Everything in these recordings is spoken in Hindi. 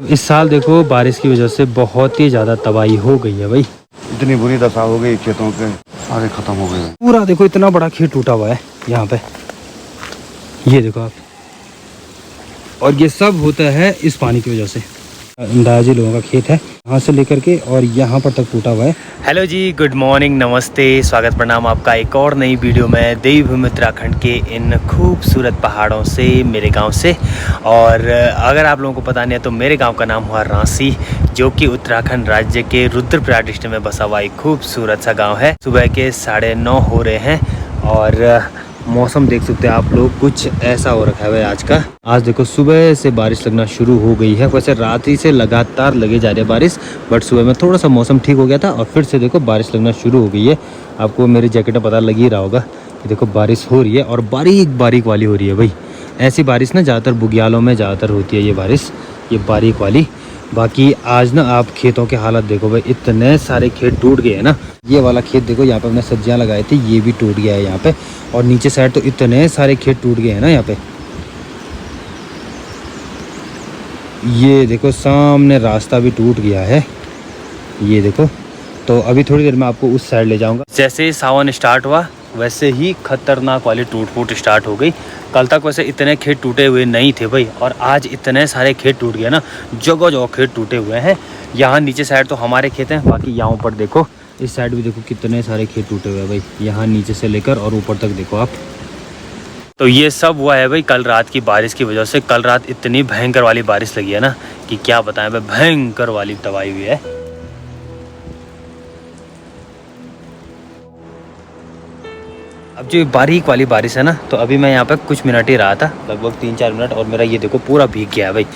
इस साल देखो बारिश की वजह से बहुत ही ज़्यादा तबाही हो गई है भाई। इतनी बुरी दशा हो गई खेतों के, सारे खत्म हो गए। पूरा देखो इतना बड़ा खेत टूटा हुआ है यहाँ पे, ये देखो आप। और ये सब होता है इस पानी की वजह से। अंदाजी लोगों का खेत है यहाँ से लेकर के और यहाँ पर तक टूटा हुआ है। हेलो जी, गुड मॉर्निंग, नमस्ते, स्वागत प्रणाम आपका एक और नई वीडियो में देवभूमि उत्तराखंड के इन खूबसूरत पहाड़ों से, मेरे गांव से। और अगर आप लोगों को पता नहीं है तो मेरे गांव का नाम हुआ रांसी, जो कि उत्तराखंड राज्य के रुद्रप्रयाग डिस्ट्रिक्ट में बसा हुआ एक खूबसूरत सा गाँव है। सुबह के 9:30 हो रहे हैं और मौसम देख सकते हैं आप लोग, कुछ ऐसा हो रखा है आज का। आज देखो सुबह से बारिश लगना शुरू हो गई है। वैसे रात ही से लगातार लगे जा रही है बारिश, बट सुबह में थोड़ा सा मौसम ठीक हो गया था और फिर से देखो बारिश लगना शुरू हो गई है। आपको मेरी जैकेट में पता लग ही रहा होगा कि देखो बारिश हो रही है और बारीक बारीक वाली हो रही है भाई। ऐसी बारिश ना ज़्यादातर बुग्यालों में ज़्यादातर होती है ये बारिश, ये बारीक वाली। बाकी आज ना आप खेतों के हालत देखो भाई, इतने सारे खेत टूट गए हैं ना। ये वाला खेत देखो, यहाँ पे हमने सब्जियां लगाई थी, ये भी टूट गया है यहाँ पे। और नीचे साइड तो इतने सारे खेत टूट गए हैं ना यहाँ पे। ये देखो सामने रास्ता भी टूट गया है, ये देखो। तो अभी थोड़ी देर में आपको उस साइड ले जाऊंगा। जैसे ही सावन स्टार्ट हुआ वैसे ही खतरनाक वाली टूट फूट स्टार्ट हो गई। कल तक वैसे इतने खेत टूटे हुए नहीं थे भाई, और आज इतने सारे खेत टूट गए ना, जगह जगह खेत टूटे हुए हैं। यहाँ नीचे साइड तो हमारे खेत हैं, बाकी यहाँ ऊपर देखो, इस साइड भी देखो कितने सारे खेत टूटे हुए हैं भाई, यहाँ नीचे से लेकर और ऊपर तक देखो आप। तो ये सब हुआ है भाई कल रात की बारिश की वजह से। कल रात इतनी भयंकर वाली बारिश लगी है ना कि क्या बताएं भाई, भयंकर वाली तबाही हुई है। अब जो बारीक वाली बारिश है ना, तो अभी मैं यहाँ पे कुछ मिनट ही रहा था, लगभग 3-4 मिनट, और मेरा ये देखो पूरा भीग गया है भाई।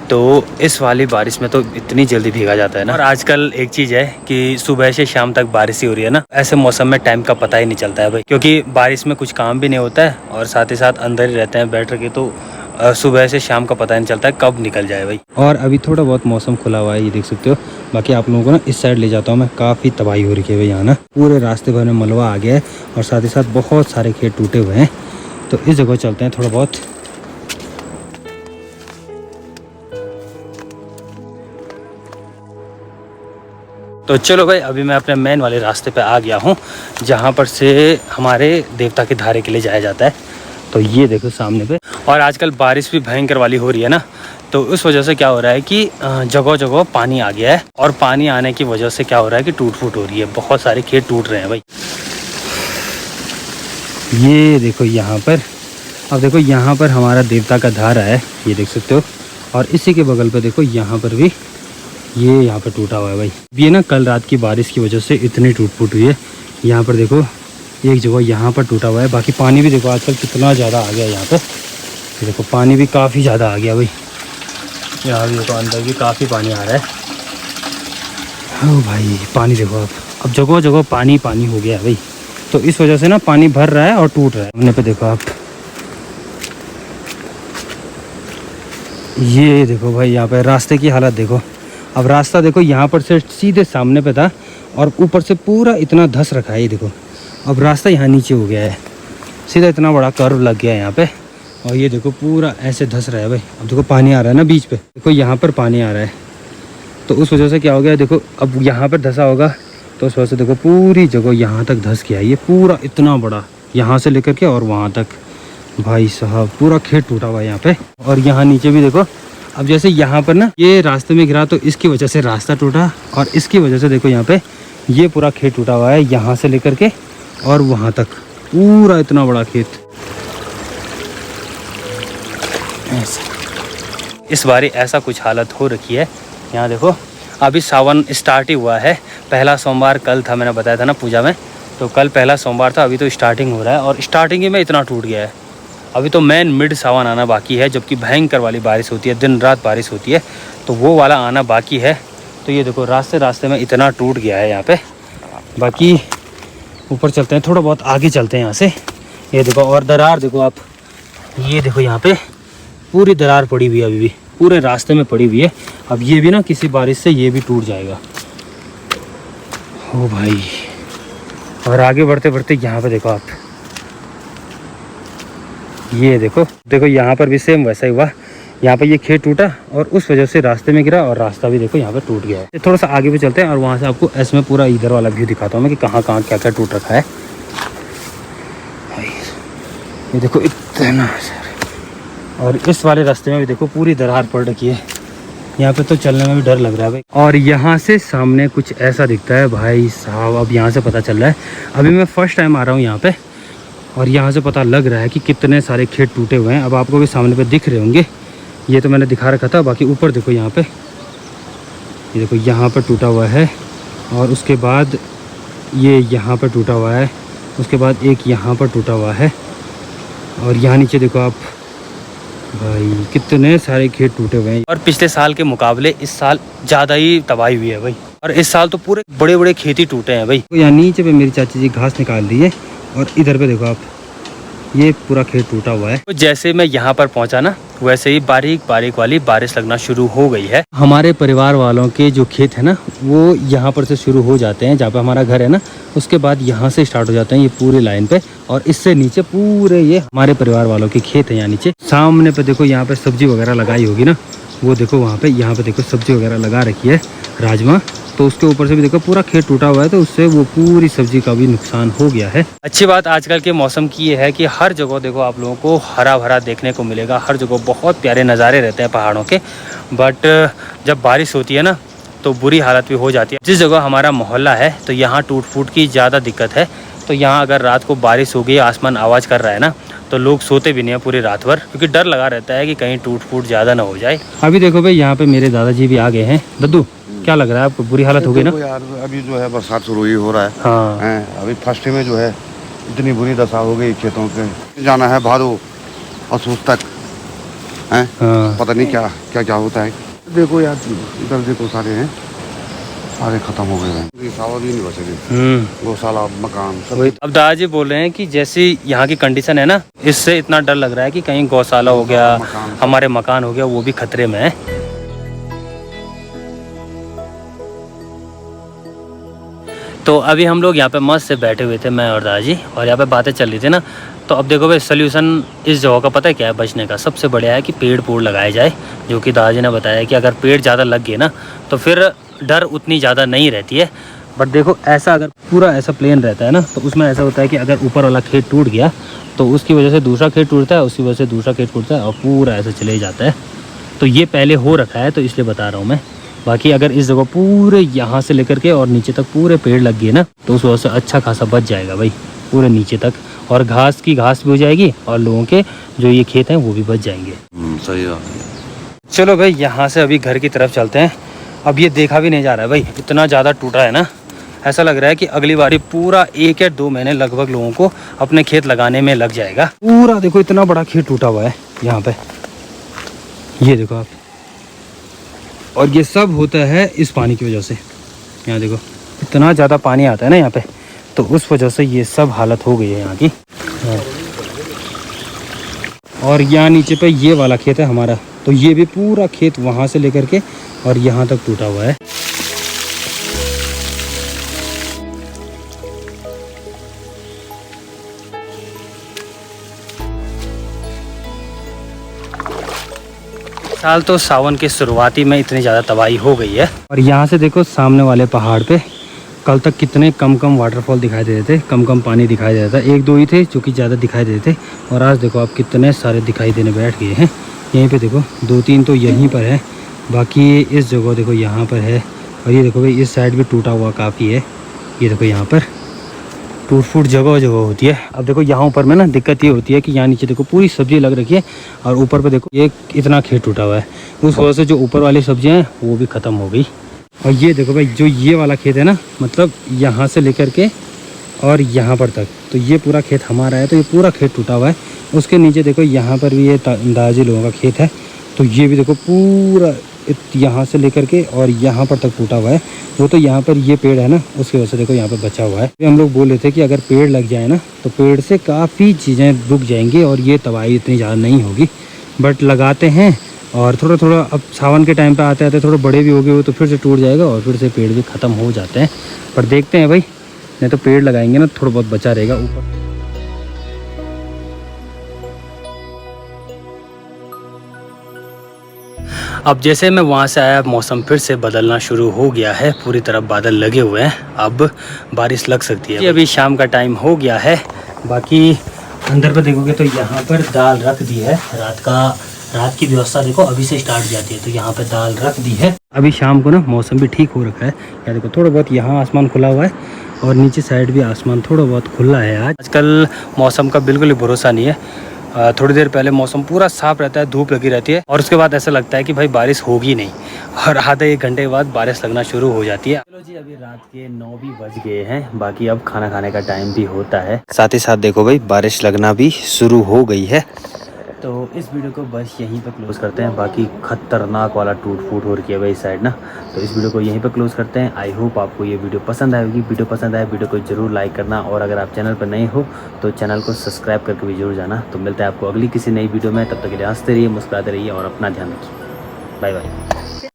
तो इस वाली बारिश में तो इतनी जल्दी भीगा जाता है ना। और आजकल एक चीज़ है कि सुबह से शाम तक बारिश ही हो रही है ना, ऐसे मौसम में टाइम का पता ही नहीं चलता है भाई, क्योंकि बारिश में कुछ काम भी नहीं होता है और साथ ही साथ अंदर ही रहते हैं बैठ के, तो सुबह से शाम का पता नहीं चलता है कब निकल जाए भाई। और अभी थोड़ा बहुत मौसम खुला हुआ है, ये देख सकते हो। बाकी आप लोगों को ना इस साइड ले जाता हूँ मैं, काफ़ी तबाही हो रही है भाई यहाँ ना। पूरे रास्ते भर में मलबा आ गया है और साथ ही साथ बहुत सारे खेत टूटे हुए हैं। तो इस जगह चलते हैं थोड़ा बहुत। तो चलो भाई, अभी मैं अपने मेन वाले रास्ते पे आ गया हूँ, जहाँ पर से हमारे देवता के धारे के लिए जाया जाता है। तो ये देखो सामने पे। और आजकल बारिश भी भयंकर वाली हो रही है ना, तो उस वजह से क्या हो रहा है कि जगह जगह पानी आ गया है, और पानी आने की वजह से क्या हो रहा है कि टूट फूट हो रही है, बहुत सारे खेत टूट रहे हैं भाई। ये देखो यहाँ पर, अब देखो यहाँ पर हमारा देवता का धारा है, ये देख सकते हो। और इसी के बगल पे देखो यहाँ पर भी ये यहाँ पर टूटा हुआ है भाई। ये ना कल रात की बारिश की वजह से इतनी टूट फूट हुई है। यहाँ पर देखो एक जगह यहाँ पर टूटा हुआ है। बाकी पानी भी देखो आजकल कितना ज़्यादा आ गया है यहाँ पे। देखो पानी भी काफ़ी ज़्यादा आ गया भाई, यहाँ भी देखो अंदर भी काफ़ी पानी आ रहा है। ओ भाई पानी देखो आप, अब जगह जगह पानी पानी हो गया है भाई। तो इस वजह से ना पानी भर रहा है और टूट रहा है। हमने पे देखो आप, ये देखो भाई यहाँ पे रास्ते की हालत देखो। अब रास्ता देखो यहाँ पर से सीधे सामने पे था और ऊपर से पूरा इतना धस रखा है, ये देखो। अब रास्ता यहाँ नीचे हो गया है, सीधा इतना बड़ा कर्व लग गया है यहाँ पे। और ये देखो पूरा ऐसे धस रहा है भाई। अब देखो पानी आ रहा है ना बीच पे, देखो यहाँ पर पानी आ रहा है। तो उस वजह से क्या हो गया देखो, अब यहाँ पर धसा होगा तो उस वजह से देखो पूरी जगह यहाँ तक धस गया। ये पूरा इतना बड़ा, यहाँ से लेकर के और वहाँ तक भाई साहब पूरा खेत टूटा हुआ है यहाँ पे। और यहाँ नीचे भी देखो, अब जैसे यहाँ पर ना ये रास्ते में गिरा तो इसकी वजह से रास्ता टूटा, और इसकी वजह से देखो यहाँ पे ये पूरा खेत टूटा हुआ है, यहाँ से लेकर के और वहाँ तक पूरा इतना बड़ा खेत। इस बारी ऐसा कुछ हालत हो रखी है यहाँ देखो। अभी सावन स्टार्ट ही हुआ है, पहला सोमवार कल था, मैंने बताया था ना पूजा में, तो कल पहला सोमवार था। अभी तो स्टार्टिंग हो रहा है और स्टार्टिंग ही में इतना टूट गया है। अभी तो मेन मिड सावन आना बाकी है, जबकि भयंकर वाली बारिश होती है, दिन रात बारिश होती है, तो वो वाला आना बाकी है। तो ये देखो रास्ते रास्ते में इतना टूट गया है यहाँ पे। बाकी ऊपर चलते हैं, थोड़ा बहुत आगे चलते हैं यहाँ से। ये देखो और दरार देखो आप, ये देखो यहाँ पे पूरी दरार पड़ी हुई है, अभी भी पूरे रास्ते में पड़ी हुई है। अब ये भी ना किसी बारिश से ये भी टूट जाएगा। ओ भाई, और आगे बढ़ते बढ़ते यहाँ पे देखो आप, ये देखो देखो यहाँ पर भी सेम वैसा ही हुआ। यहाँ पे ये खेत टूटा और उस वजह से रास्ते में गिरा और रास्ता भी देखो यहाँ पे टूट गया है। थोड़ा सा आगे भी चलते हैं और वहाँ से आपको इसमें पूरा इधर वाला व्यू दिखाता हूँ मैं कि कहाँ कहाँ क्या क्या टूट रखा है। ये देखो इतना, और इस वाले रास्ते में भी देखो पूरी दरार पड़ रखी है। यहाँ पे तो चलने में भी डर लग रहा है भाई। और यहाँ से सामने कुछ ऐसा दिखता है भाई साहब, अब यहाँ से पता चल रहा है, अभी मैं फर्स्ट टाइम आ रहा हूँ यहाँ पे और यहाँ से पता लग रहा है कि कितने सारे खेत टूटे हुए हैं। अब आपको भी सामने पे दिख रहे होंगे, ये तो मैंने दिखा रखा था। बाकी ऊपर देखो यहाँ पे, ये देखो यहाँ पर टूटा हुआ है और उसके बाद ये यहाँ पर टूटा हुआ है, उसके बाद एक यहाँ पर टूटा हुआ है और यहाँ नीचे देखो आप भाई कितने सारे खेत टूटे हुए हैं। और पिछले साल के मुकाबले इस साल ज़्यादा ही तबाही हुई है भाई। और इस साल तो पूरे बड़े बड़े खेती टूटे हैं भाई। यहाँ नीचे पे मेरी चाची जी घास निकाल दी है और इधर पे देखो आप, ये पूरा खेत टूटा हुआ है। तो जैसे मैं यहाँ पर पहुँचा ना, वैसे ही बारीक बारीक वाली बारिश लगना शुरू हो गई है। हमारे परिवार वालों के जो खेत है ना, वो यहाँ पर से शुरू हो जाते हैं, जहाँ पे हमारा घर है ना, उसके बाद यहाँ से स्टार्ट हो जाते हैं ये पूरी लाइन पे। और इससे नीचे पूरे ये हमारे परिवार वालों के खेत है। यहाँ नीचे सामने पे देखो, यहाँ पे सब्जी वगैरह लगाई होगी ना, वो देखो वहाँ पे, यहाँ पे देखो सब्जी वगैरह लगा रखी है, राजमा। तो उसके ऊपर से भी देखो पूरा खेत टूटा हुआ है, तो उससे वो पूरी सब्जी का भी नुकसान हो गया है। अच्छी बात आजकल के मौसम की ये है कि हर जगह देखो आप लोगों को हरा भरा देखने को मिलेगा। हर जगह बहुत प्यारे नज़ारे रहते हैं पहाड़ों के। बट जब बारिश होती है ना, तो बुरी हालत भी हो जाती है। जिस जगह हमारा मोहल्ला है, तो यहाँ टूट फूट की ज़्यादा दिक्कत है। तो यहाँ अगर रात को बारिश हो गई, आसमान आवाज़ कर रहा है ना, तो लोग सोते भी नहीं है पूरी रात भर, क्योंकि डर लगा रहता है कि कहीं टूट फूट ज़्यादा ना हो जाए। अभी देखो भाई, यहाँ पे मेरे दादाजी भी आ गए हैं। दद्दू, क्या लग रहा है आपको, बुरी हालत हो गई ना? यार अभी जो है बरसात शुरू ही हो रहा है। हाँ, अभी फर्स्ट में जो है इतनी बुरी दशा हो गई खेतों के। जाना है भादो असोस तक है। हाँ। पता नहीं क्या क्या क्या होता है। देखो यार, इधर देखो सारे हैं, सारे खत्म हो गए हैं। सावा भी नहीं बचे, गौशाला मकान सब। अब दादाजी बोल रहे हैं कि जैसी यहाँ की कंडीशन है ना, इससे इतना डर लग रहा है कि कहीं गौशाला हो गया, हमारे मकान हो गया, वो भी खतरे में है। तो अभी हम लोग यहाँ पे मस्त से बैठे हुए थे, मैं और दादाजी, और यहाँ पे बातें चल रही थी ना। तो अब देखो भाई, सोल्यूशन इस जगह का पता है क्या है बचने का? सबसे बढ़िया है कि पेड़ पूड़ लगाए जाए, जो कि दादाजी ने बताया कि अगर पेड़ ज़्यादा लग गए ना, तो फिर डर उतनी ज़्यादा नहीं रहती है। बट देखो, ऐसा अगर पूरा ऐसा प्लेन रहता है ना, तो उसमें ऐसा होता है कि अगर ऊपर वाला खेत टूट गया, तो उसकी वजह से दूसरा खेत टूटता है, उसकी वजह से दूसरा खेत टूटता है और पूरा ऐसा चले जाता है। तो ये पहले हो रखा है, तो इसलिए बता रहा हूँ मैं। बाकी अगर इस जगह पूरे यहाँ से लेकर के और नीचे तक पूरे पेड़ लग गए ना, तो उस वजह से अच्छा खासा बच जाएगा भाई, पूरे नीचे तक। और घास की घास भी हो जाएगी और लोगों के जो ये खेत हैं वो भी बच जाएंगे। सही है। चलो भाई, यहाँ से अभी घर की तरफ चलते हैं। अब ये देखा भी नहीं जा रहा है भाई, इतना ज़्यादा टूटा है ना, ऐसा लग रहा है कि अगली बारी पूरा 1 या 2 महीने लगभग लोगों को अपने खेत लगाने में लग जाएगा। पूरा देखो, इतना बड़ा खेत टूटा हुआ है यहाँ पे, ये देखो आप। और ये सब होता है इस पानी की वजह से। यहाँ देखो, इतना ज़्यादा पानी आता है ना यहाँ पे, तो उस वजह से ये सब हालत हो गई है यहाँ की। और यहाँ नीचे पे ये वाला खेत है हमारा, तो ये भी पूरा खेत वहाँ से लेकर के और यहाँ तक टूटा हुआ है। साल तो सावन के शुरुआती में इतनी ज़्यादा तबाही हो गई है। और यहाँ से देखो, सामने वाले पहाड़ पे कल तक कितने कम वाटरफॉल दिखाई दे रहे थे, कम पानी दिखाई दे रहा था। 1-2 ही थे जो कि ज़्यादा दिखाई दे रहे थे, और आज देखो आप कितने सारे दिखाई देने बैठ गए हैं। यहीं पे देखो 2-3 तो यहीं पर है, बाकी इस जगह देखो यहाँ पर है। और ये देखो भाई, इस साइड भी टूटा हुआ काफ़ी है। ये देखो यहाँ पर टूट फूट जगह होती है। अब देखो यहाँ ऊपर में ना दिक्कत ये होती है कि यहाँ नीचे देखो पूरी सब्जी लग रखी है, और ऊपर पे देखो ये इतना खेत टूटा हुआ है, उस वजह से जो ऊपर वाली सब्जियाँ हैं वो भी ख़त्म हो गई। और ये देखो भाई, जो ये वाला खेत है ना, मतलब यहाँ से लेकर के और यहाँ पर तक, तो ये पूरा खेत हमारा है, तो ये पूरा खेत टूटा हुआ है। उसके नीचे देखो यहाँ पर भी ये दादाजी लोगों का खेत है, तो ये भी देखो पूरा यहाँ से लेकर के और यहाँ पर तक टूटा हुआ है। वो तो यहाँ पर ये पेड़ है ना, उसकी वजह से देखो यहाँ पर बचा हुआ है। हम लोग बोल रहे थे कि अगर पेड़ लग जाए ना, तो पेड़ से काफ़ी चीज़ें रुक जाएंगी और ये तबाही इतनी ज़्यादा नहीं होगी। बट लगाते हैं, और थोड़ा थोड़ा अब सावन के टाइम पे आते आते थोड़े बड़े भी हो गए हो, तो फिर से टूट जाएगा और फिर से पेड़ भी ख़त्म हो जाते हैं। पर देखते हैं भाई, नहीं तो पेड़ लगाएंगे ना, थोड़ा बहुत बचा रहेगा ऊपर। अब जैसे मैं वहाँ से आया मौसम फिर से बदलना शुरू हो गया है, पूरी तरफ बादल लगे हुए हैं, अब बारिश लग सकती है। अभी शाम का टाइम हो गया है। बाकी अंदर पर देखोगे तो यहाँ पर दाल रख दी है, रात की व्यवस्था देखो अभी से स्टार्ट हो जाती है, तो यहाँ पे दाल रख दी है। अभी शाम को ना मौसम भी ठीक हो रखा है, या देखो थोड़ा बहुत यहाँ आसमान खुला हुआ है और नीचे साइड भी आसमान थोड़ा बहुत खुला है। आजकल मौसम का बिल्कुल ही भरोसा नहीं है। थोड़ी देर पहले मौसम पूरा साफ रहता है, धूप लगी रहती है और उसके बाद ऐसा लगता है कि भाई बारिश होगी नहीं, और आधे 1 घंटे के बाद बारिश लगना शुरू हो जाती है। चलो जी, अभी रात के 9 भी बज गए हैं, बाकी अब खाना खाने का टाइम भी होता है। साथ ही साथ देखो भाई बारिश लगना भी शुरू हो गई है। तो इस वीडियो को बस यहीं पर क्लोज़ करते हैं। बाकी खतरनाक वाला टूट फूट हो रही है भाई इस साइड ना, तो इस वीडियो को यहीं पर क्लोज़ करते हैं। आई होप आपको ये वीडियो पसंद आएगी। वीडियो पसंद आए वीडियो को जरूर लाइक करना, और अगर आप चैनल पर नए हो तो चैनल को सब्सक्राइब करके भी जरूर जाना। तो मिलता है आपको अगली किसी नई वीडियो में, तब तक के लिए हंसते रहिए, मुस्कुराते रहिए और अपना ध्यान रखिए। Bye bye.